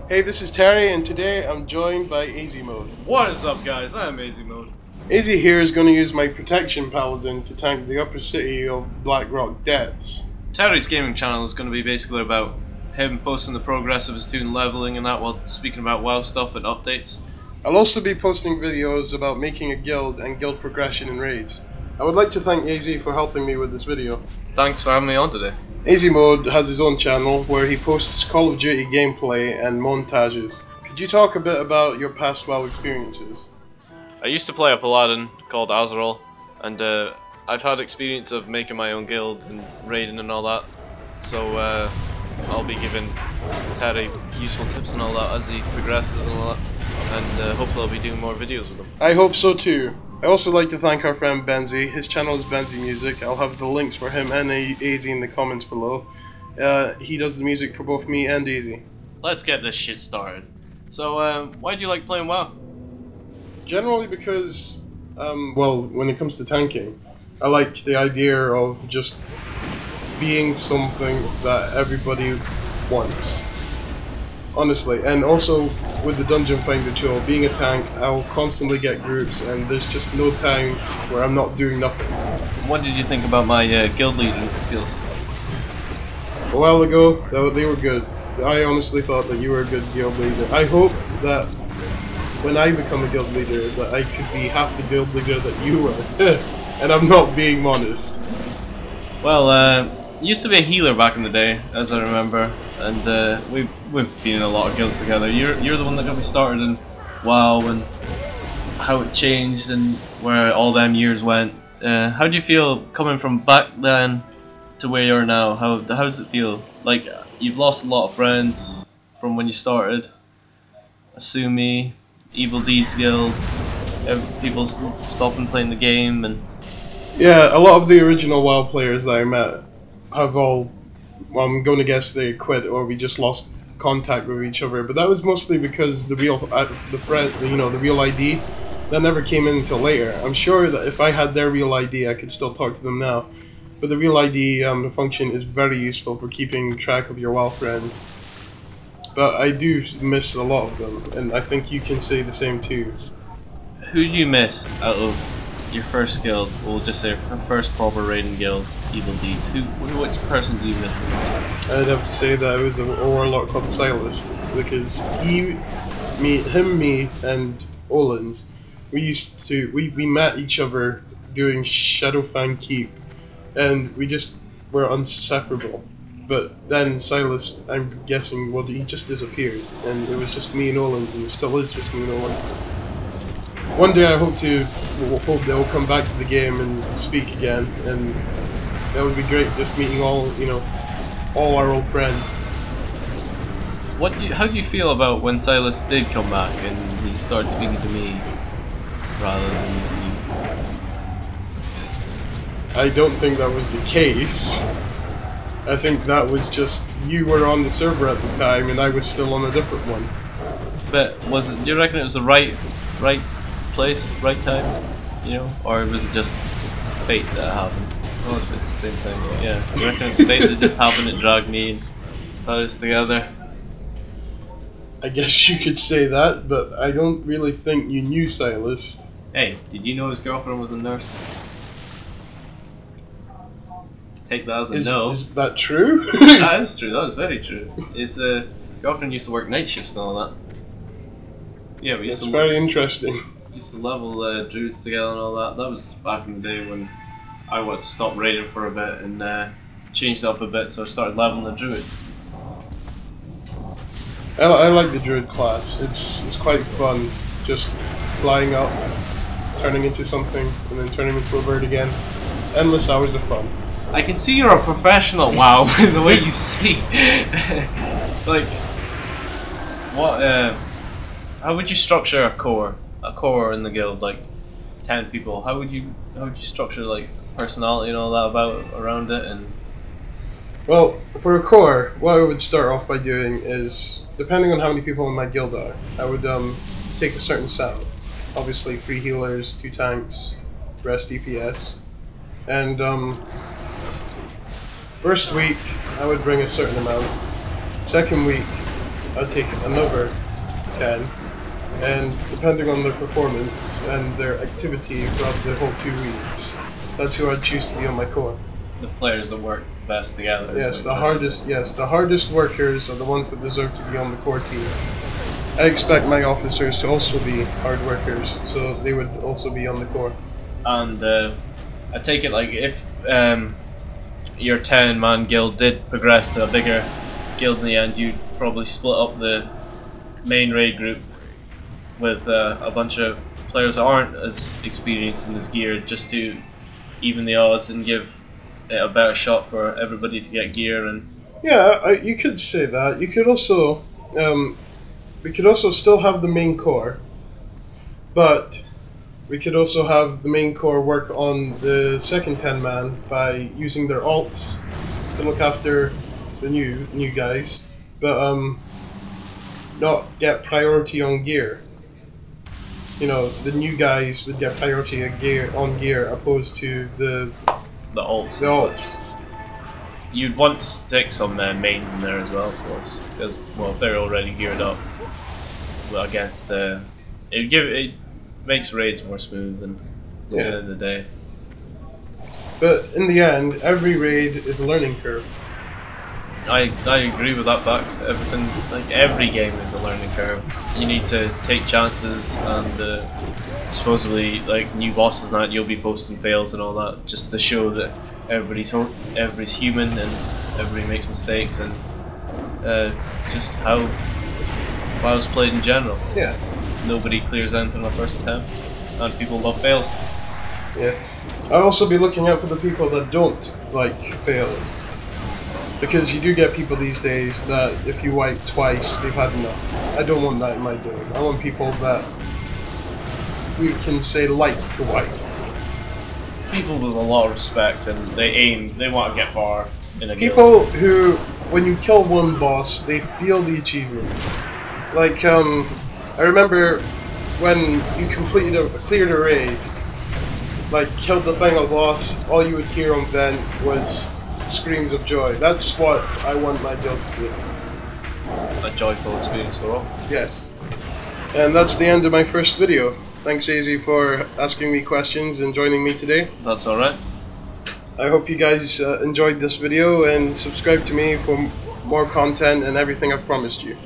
Hey, this is Terry, and today I'm joined by Azey Mode. What is up, guys? I'm Azey Mode. Azey here is going to use my protection paladin to tank the upper city of Blackrock Depths. Terry's gaming channel is going to be basically about him posting the progress of his toon leveling and that, while speaking about WoW stuff and updates. I'll also be posting videos about making a guild and guild progression in raids. I would like to thank Azey for helping me with this video. Thanks for having me on today. Azey Mode has his own channel where he posts Call of Duty gameplay and montages. Could you talk a bit about your past WoW experiences? I used to play a paladin called Azey, and I've had experience of making my own guild and raiding and all that, so I'll be giving Terry useful tips and all that as he progresses and all that, and hopefully I'll be doing more videos with him. I hope so too. I also like to thank our friend Benzie. His channel is Benzie Music. I'll have the links for him and Azey in the comments below. He does the music for both me and Azey. Let's get this shit started. So, why do you like playing WoW? Generally because, well, when it comes to tanking, I like the idea of just being something that everybody wants. Honestly, and also with the dungeon finder tool, being a tank, I'll constantly get groups, and there's just no time where I'm not doing nothing. What did you think about my guild leading skills? A while ago, they were good. I honestly thought that you were a good guild leader. I hope that when I become a guild leader, that I could be half the guild leader that you were. And I'm not being modest. Well, used to be a healer back in the day, as I remember, and we've been in a lot of guilds together. You're the one that got me started in WoW and how it changed and where all them years went. How do you feel coming from back then to where you are now? How does it feel? Like, you've lost a lot of friends from when you started. Asumi, Evil Deeds Guild, people stopping playing the game, and yeah, a lot of the original WoW players that I met have all, well, I'm going to guess they quit or we just lost contact with each other. But that was mostly because the real, the real ID, that never came in until later. I'm sure that if I had their real ID, I could still talk to them now. But the real ID function is very useful for keeping track of your WoW friends. But I do miss a lot of them, and I think you can say the same too. Who do you miss out of your first guild? We'll just say first proper raiding guild, Evil Deeds. Which person do you miss the most? I'd have to say that it was a warlock called Silas, because him, me, and Olins, we met each other doing Shadowfang Keep, and we just were inseparable. But then Silas, I'm guessing, well, he just disappeared, and it was just me and Olins, and it still is just me and Olins. One day I hope they'll come back to the game and speak again, and that would be great, just meeting all our old friends. How do you feel about when Silas did come back and he started speaking to me rather than you? I don't think that was the case. I think that was just you were on the server at the time and I was still on a different one. But do you reckon it was the right place, right time, you know, or was it just fate that happened? Oh, it's the same thing. Yeah, I reckon it's fate that just happened. It dragged me and us together. I guess you could say that, but I don't really think you knew Silas. Hey, did you know his girlfriend was a nurse? Take that as a no. Is that true? That is true. That is very true. His girlfriend used to work night shifts and all that. Yeah, we used That's very interesting. Used to level druids together and all that. That was back in the day when I wanted to stop raiding for a bit and changed up a bit, so I started leveling the druid. I like the druid class. It's quite fun, just flying up, turning into something, and then turning into a bird again. Endless hours of fun. I can see you're a professional, wow, in the way you speak. Like, what? How would you structure a core in the guild? Like, 10 people, how would you structure like personality and all that around it? And well, for a core, what I would start off by doing is, depending on how many people in my guild are, I would take a certain setup. Obviously 3 healers, 2 tanks, rest DPS. And first week I would bring a certain amount. Second week I'd take another 10. And depending on their performance and their activity throughout the whole 2 weeks, that's who I'd choose to be on my core. the players that work best together. Yes, the hardest workers are the ones that deserve to be on the core team. I expect my officers to also be hard workers, so they would also be on the core. And I take it like if your 10-man guild did progress to a bigger guild in the end, you'd probably split up the main raid group with a bunch of players that aren't as experienced in this gear, just to even the odds and give it a better shot for everybody to get gear. And yeah, you could say that. You could also we could also still have the main core, but we could also have the main core work on the second 10-man by using their alts to look after the new guys, but not get priority on gear. You know, the new guys would get priority on gear opposed to the alts. The alts. You'd want to stick some mains in there as well, of course, because well, if they're already geared up against it makes raids more smooth and at the end of the day. But in the end, every raid is a learning curve. I agree with that fact. Everything, like every game, is a learning curve. You need to take chances, and supposedly like new bosses and that, you'll be posting fails and all that, just to show that everybody's human and everybody makes mistakes, and just how WoW's played in general. Yeah. Nobody clears anything on the first attempt, and people love fails. Yeah. I'll also be looking out for the people that don't like fails. Because you do get people these days that if you wipe twice, they've had enough. I don't want that in my game. I want people that we can say like to wipe. People with a lot of respect, and they want to get far in a people who, when you kill one boss, they feel the achievement. Like, I remember when you cleared a raid, like killed the final boss, all you would hear on vent was screams of joy. That's what I want my guild to do. A joyful experience for all. Yes. And that's the end of my first video. Thanks, Azey, for asking me questions and joining me today. That's alright. I hope you guys enjoyed this video, and subscribe to me for more content and everything I've promised you.